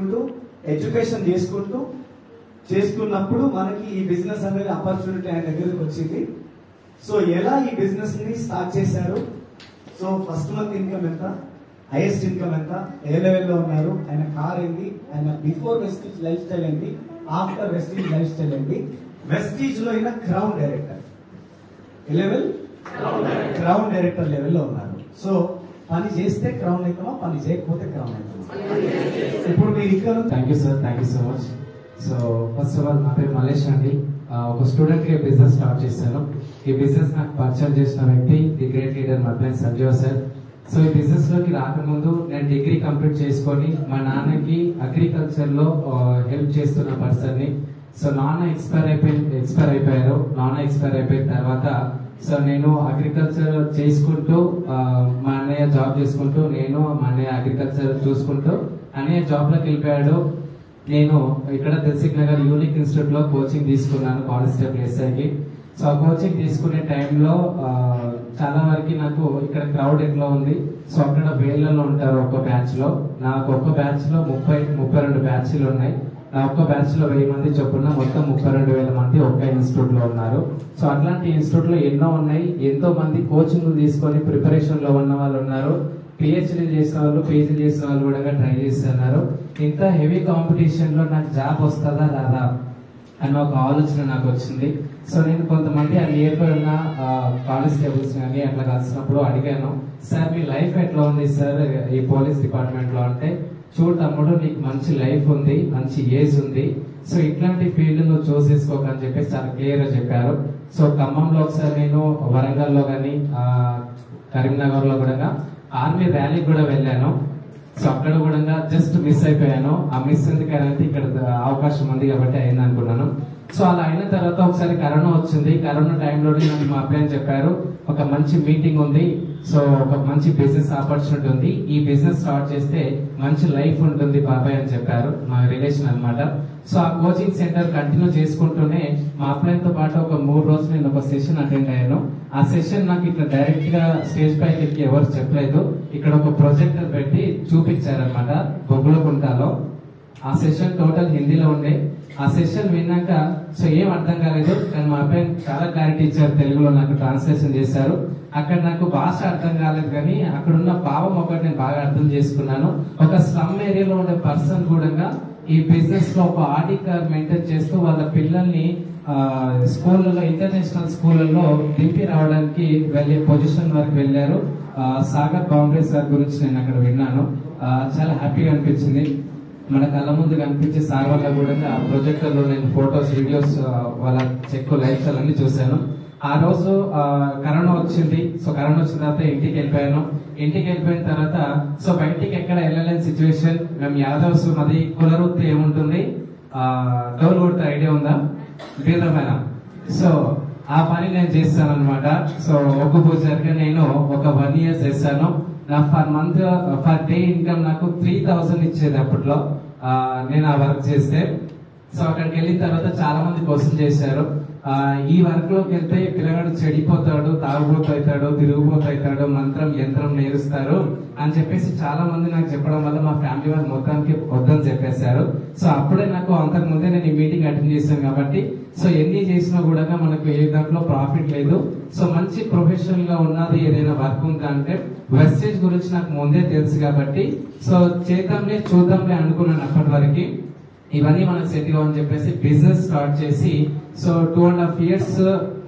చేసుకుంటూ ఎడ్యుకేషన్ చేసుకున్నప్పుడు మనకి ఈ బిజినెస్ అనేది ఆపర్చునిటీ ఆయన దగ్గరకు వచ్చింది. సో ఎలా ఈ బిజినెస్ ని స్టార్ట్ చేశారు, సో ఫస్ట్ మంత్ ఇన్కమ్ ఎంత, హైయెస్ట్ ఇన్కమ్ ఎంత, ఏ లెవెల్లో ఉన్నారు, ఆయన కార్ ఏంటి, ఆయన బిఫోర్ వెస్టీజ్ లైఫ్ స్టైల్ ఏంటి, ఆఫ్టర్ వెస్టీజ్ లైఫ్ స్టైల్ ఏంటి, వెస్టీజ్ లో అయిన క్రౌన్ డైరెక్టర్ క్రౌన్ డైరెక్టర్ లెవెల్లో ఉన్నారు. సో పని చేస్తే క్రౌన్ అవుతామా, పని చేయకపోతే క్రౌన్ అవుతామా? ఇప్పుడు మీరు ఇక్కడ. Thank you sir, thank you so much. So first of all నా పేరు మల్లేష్ అండి. ఒక స్టూడెంట్ గా బిజినెస్ స్టార్ట్ చేశాను. ఈ బిజినెస్ నాకు పరిచయం చేసిన వ్యక్తి ది గ్రేట్ లీడర్ మద్లైన్ సంజీవ్ సార్. సో ఈ బిజినెస్ లోకి రాకముందు నేను డిగ్రీ కంప్లీట్ చేసుకొని మా నాన్నకి అగ్రికల్చర్ లో హెల్ప్ చేస్తున్న పర్సన్ ని. సో నాన్న ఎక్స్పైర్ అయిపోయారు. నాన్న ఎక్స్పైర్ అయిపోయిన తర్వాత సో నేను అగ్రికల్చర్ చేసుకుంటూ మా అన్నయ్య జాబ్ చేసుకుంటూ, నేను మా అన్నయ్య అగ్రికల్చర్ చూసుకుంటూ, అన్నయ్య జాబ్ లోకి వెళ్ళిపోయాడు. నేను ఇక్కడ దిల్సుఖ్ నగర్ యూనిక్ ఇన్స్టిట్యూట్ లో కోచింగ్ తీసుకున్నాను కానిస్టేబుల్ ఎస్ఐకి. సో ఆ కోచింగ్ తీసుకునే టైంలో చాలా వరకు నాకు ఇక్కడ క్రౌడ్ ఎట్లా ఉంది, సో అక్కడ వేలలో ఉంటారు ఒక్క బ్యాచ్ లో. నాకు ఒక్క బ్యాచ్ లో 32 బ్యాచ్లు ఉన్నాయి. నా ఒక్క బ్యాచ్ లో 1000 మంది చొప్పున మొత్తం 32,000 మంది ఒక్క ఇన్స్టిట్యూట్ లో ఉన్నారు. సో అట్లాంటి ఇన్స్టిట్యూట్ లో ఎన్నో ఉన్నాయి. ఎంతో మంది కోచింగ్ తీసుకొని ప్రిపరేషన్ లో ఉన్న వాళ్ళు ఉన్నారు. పిహెచ్డీ చేసిన వాళ్ళు, పీజీ చేసిన వాళ్ళు కూడా ట్రై చేస్తున్నారు. ఇంత హెవీ కాంపిటీషన్ లో నాకు జాబ్ వస్తుందా రాదా అన్న ఒక ఆలోచన నాకు వచ్చింది. సో నేను కొంతమంది ఆ నియర్ బై ఉన్న కానిస్టేబుల్స్ కానీ అట్లా కలిసినప్పుడు అడిగాను, సార్ మీ లైఫ్ ఎట్లా ఉంది సార్ ఈ పోలీస్ డిపార్ట్మెంట్ లో అంటే, చూడు తమ్ముడు నీకు మంచి లైఫ్ ఉంది, మంచి ఏజ్ ఉంది, సో ఇట్లాంటి ఫీల్డ్ నువ్వు చూస్ చేసుకోకని చెప్పేసి చాలా క్లియర్ గా చెప్పారు. సో ఖమ్మంలో ఒకసారి నేను, వరంగల్ లో కానీ, కరీంనగర్ లో కూడా ఆర్మీ ర్యాలీకి కూడా వెళ్ళాను. సో అక్కడ కూడా జస్ట్ మిస్ అయిపోయాను. ఆ మిస్ ఎందుకంటే ఇక్కడ అవకాశం ఉంది కాబట్టి అయింది అనుకున్నాను. సో అలా అయిన తర్వాత ఒకసారి కరోనా వచ్చింది. కరోనా టైంలోనే నాకు మా అబ్బాయి చెప్పారు, ఒక మంచి మీటింగ్ ఉంది, సో ఒక మంచి బిజినెస్ ఆపర్చునిటీ ఉంది, ఈ బిజినెస్ స్టార్ట్ చేస్తే మంచి లైఫ్ ఉంటుంది బాబాయ్ అని చెప్పారు. మా రిలేషన్ అన్నమాట. సో ఆ కోచింగ్ సెంటర్ కంటిన్యూ చేసుకుంటూనే మా అబ్బాయితో పాటు ఒక 3 రోజులు నేను ఒక సెషన్ అటెండ్ అయ్యాను. ఆ సెషన్ నాకు ఇట్లా డైరెక్ట్ గా స్టేజ్ పైకి ఎక్కి ఎవరు చెప్పలేదు, ఇక్కడ ఒక ప్రొజెక్టర్ పెట్టి చూపించారనమాట బొగ్గులకుంటలో. ఆ సెషన్ టోటల్ హిందీలో ఉండే. ఆ సెషన్ విన్నాక సో ఏం అర్థం కాలేదు, కానీ మా అబ్బాయి చాలా క్లారిటీ ఇచ్చారు, తెలుగులో నాకు ట్రాన్స్లేషన్ చేశారు. అక్కడ నాకు భాష అర్థం కాలేదు, కానీ అక్కడున్న భావం ఒకటి నేను బాగా అర్థం చేసుకున్నాను. ఒక స్లమ్ ఏరియాలో ఉండే పర్సన్ కూడా ఈ బిజినెస్ లో ఒక ఆడిట్ కార్ మెయింటైన్ చేస్తూ వాళ్ళ పిల్లల్ని స్కూళ్ళలో, ఇంటర్నేషనల్ స్కూళ్ళలో దింపి రావడానికి వెళ్ళే పొజిషన్ వరకు వెళ్ళారు. సాగర్ బాంబే సార్ గురించి నేను అక్కడ విన్నాను. చాలా హ్యాపీగా అనిపించింది. మన కళ్ళ ముందు కనిపించే సార్ వల్ల కూడా ప్రొజెక్టర్ లో నేను ఫొటోస్, వీడియోస్, వాళ్ళ చెక్ లైఫ్ స్టైల్ అన్ని చూశాను. ఆ రోజు కరోనా వచ్చింది. సో కరోనా వచ్చిన తర్వాత ఇంటికి వెళ్ళిపోయాను. ఇంటికి వెళ్ళిపోయిన తర్వాత సో బయటికి ఎక్కడ వెళ్ళలేని సిచ్యువేషన్. మేము యాదవ్స్, మాది కులవృత్తి ఏముంటుంది, డోల్ కొడితే ఐడియా ఉందా, వీరమైన. సో ఆ పని నేను చేస్తాను అనమాట. సో ఒక్క పూజారిగా నేను ఒక 1 year చేశాను. నా ఫర్ డే ఇన్కమ్ నాకు 3000 ఇచ్చేది అప్పట్లో నేను ఆ వర్క్ చేస్తే. సో అక్కడికి వెళ్ళిన తర్వాత చాలా మంది క్వశ్చన్ చేశారు, ఈ వర్క్ లోకి వెళ్తే పిల్లగాడు చెడిపోతాడు, తాగుబోతాడు, తిరుగుబోతాడు, మంత్రం యంత్రం నేరుస్తారు అని చెప్పేసి చాలా మంది నాకు చెప్పడం వల్ల మా ఫ్యామిలీ వాళ్ళు మొత్తానికి వద్దని చెప్పేశారు. సో అప్పుడే నాకు అంతకు ముందే నేను ఈ మీటింగ్ అటెండ్ చేశాను కాబట్టి సో ఎన్ని చేసినా కూడా మనకు ఏ దాంట్లో ప్రాఫిట్ లేదు. సో మంచి ప్రొఫెషనల్ గా ఉన్నది ఏదైనా వర్క్ ఉందా అంటే వెస్టేజ్ గురించి నాకు ముందే తెలుసు కాబట్టి సో చేద్దాంలే చూద్దాంలే అనుకున్నాను అప్పటి వరకు. ఇవన్నీ మనకు సెట్ కావని చెప్పేసి బిజినెస్ స్టార్ట్ చేసి so 2.5 years,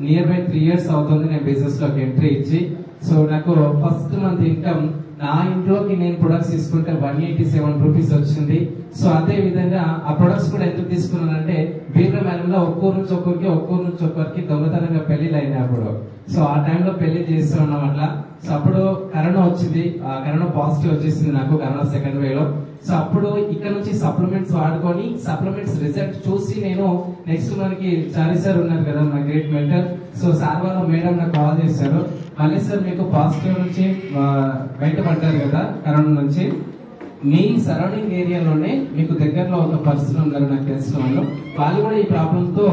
near by 3 years అవుతుంది నేను బిజినెస్ లోకి ఎంట్రీ ఇచ్చి. సో నాకు ఫస్ట్ మంత్ ఇన్కమ్ నా ఇంట్లోకి నేను ప్రొడక్ట్స్ తీసుకుంటే 187 రూపీస్ వచ్చింది. సో అదే విధంగా ఆ ప్రొడక్ట్స్ కూడా ఎందుకు తీసుకున్నానంటే వీరమేళంలో ఒక్కూరు నుంచి ఒక్కరికి దొంగతనంగా పెళ్లిళ్ళు అయినాయి అప్పుడు. సో ఆ టైంలో పెళ్లి చేస్తున్నాం అట్లా. సో అప్పుడు కరోనా వచ్చింది, కరోనా పాజిటివ్ వచ్చేసింది నాకు, కరోనా సెకండ్ వేవ్ లో. సో అప్పుడు ఇక్కడ నుంచి సప్లిమెంట్స్ వాడుకొని సప్లిమెంట్స్ రిజల్ట్ చూసి నేను నెక్స్ట్ మనకి చారీ సార్ ఉన్నారు కదా మన గ్రేట్ మెంటర్, సో సార్ వాళ్ళ మేడం నాకు కాల్ చేశారు, మళ్ళీ సార్ మీకు పాజిటివ్ నుంచి బయటపడ్డారు కదా కరోనా నుంచి, మీ సరౌండింగ్ ఏరియాలోనే మీకు దగ్గరలో ఒక పర్సన్ ఉన్నారు నాకు తెలిసిన వాళ్ళు కూడా ఈ ప్రాబ్లమ్ తో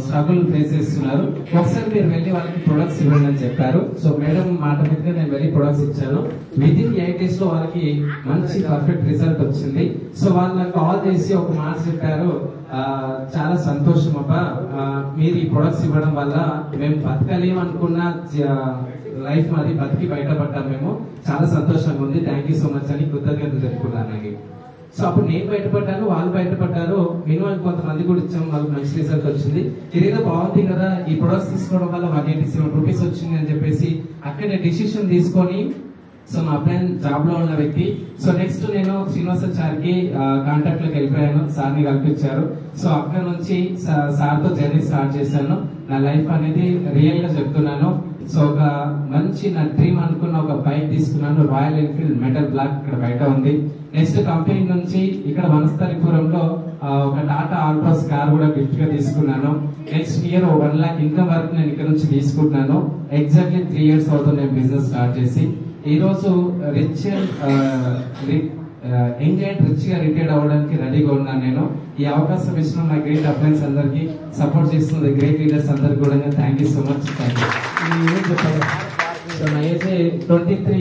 స్ట్రగుల్ ఫేస్ చేస్తున్నారు. ఒకసారి మీరు వెళ్ళి వాళ్ళకి ప్రొడక్ట్స్ ఇవ్వండి అని చెప్పారు. సో మేడం మాట మీదగా నేను వెళ్ళి ప్రొడక్ట్స్ ఇచ్చాను. విదిన్ 8 days లో వాళ్ళకి మంచి పర్ఫెక్ట్ రిజల్ట్ వచ్చింది. సో వాళ్ళు నాకు కాల్ చేసి ఒక మాట చెప్పారు, చాలా సంతోషం అబ్బా, మీరు ఈ ప్రొడక్ట్స్ ఇవ్వడం వల్ల మేము బతకలేము అనుకున్న లైఫ్ మాది బతికి బయటపడ్డాం, మేము చాలా సంతోషంగా ఉంది, థ్యాంక్ యూ సో మచ్ అని కృతజ్ఞతలు తెలుపుకున్నాను. సో అప్పుడు నేను బయటపడ్డాను, వాళ్ళు బయటపడ్డారు, మినిమం కొంతమంది కూడా ఇచ్చాము, వాళ్ళకి మంచి రిజల్ట్ వచ్చింది. ఇదేదో బాగుంది కదా, ఈ ప్రొడక్ట్స్ తీసుకోవడం వల్ల 187 రూపీస్ వచ్చింది అని చెప్పేసి అక్కడే డిసిషన్ తీసుకొని, సో మా అబ్బాయి జాబ్ లో ఉన్న వ్యక్తి. సో నెక్స్ట్ నేను శ్రీనివాసాచారికి కాంటాక్ట్ లోకి వెళ్ళిపోయాను, సార్ని కల్పించారు. సో అక్కడ నుంచి సార్ తో జర్నీ స్టార్ట్ చేశాను. నా లైఫ్ అనేది రియల్ గా చెప్తున్నాను. సో ఒక మంచి నా డ్రీమ్ అనుకున్న ఒక బైక్ తీసుకున్నాను, రాయల్ ఎన్ఫీల్డ్ మెటల్ బ్లాక్, ఇక్కడ బయట ఉంది. నెక్స్ట్ కంపెనీ నుంచి ఇక్కడ వనస్థలిపురంలో ఒక టాటా ఆల్ట్రాస్ కార్ కూడా గిఫ్ట్ గా తీసుకున్నాను. నెక్స్ట్ ఇయర్ 1 lakh ఇన్కమ్ వరకు నేను ఇక్కడ నుంచి తీసుకుంటున్నాను. ఎగ్జాక్ట్లీ 3 years అవుతుంది నేను బిజినెస్ స్టార్ట్ చేసి. ఈ రోజు రిచ్ యంగ్ అండ్ రిచ్ గా రిటైర్డ్ అవ్వడానికి రెడీగా ఉన్నాను నేను. ఈ అవకాశం ఇచ్చిన నా గ్రేట్ అప్లయన్స్ అందరికి, సపోర్ట్ చేస్తున్న గ్రేట్ లీడర్స్ అందరికి కూడా thank you so much. Thank you. So నా ఏజ్ 23.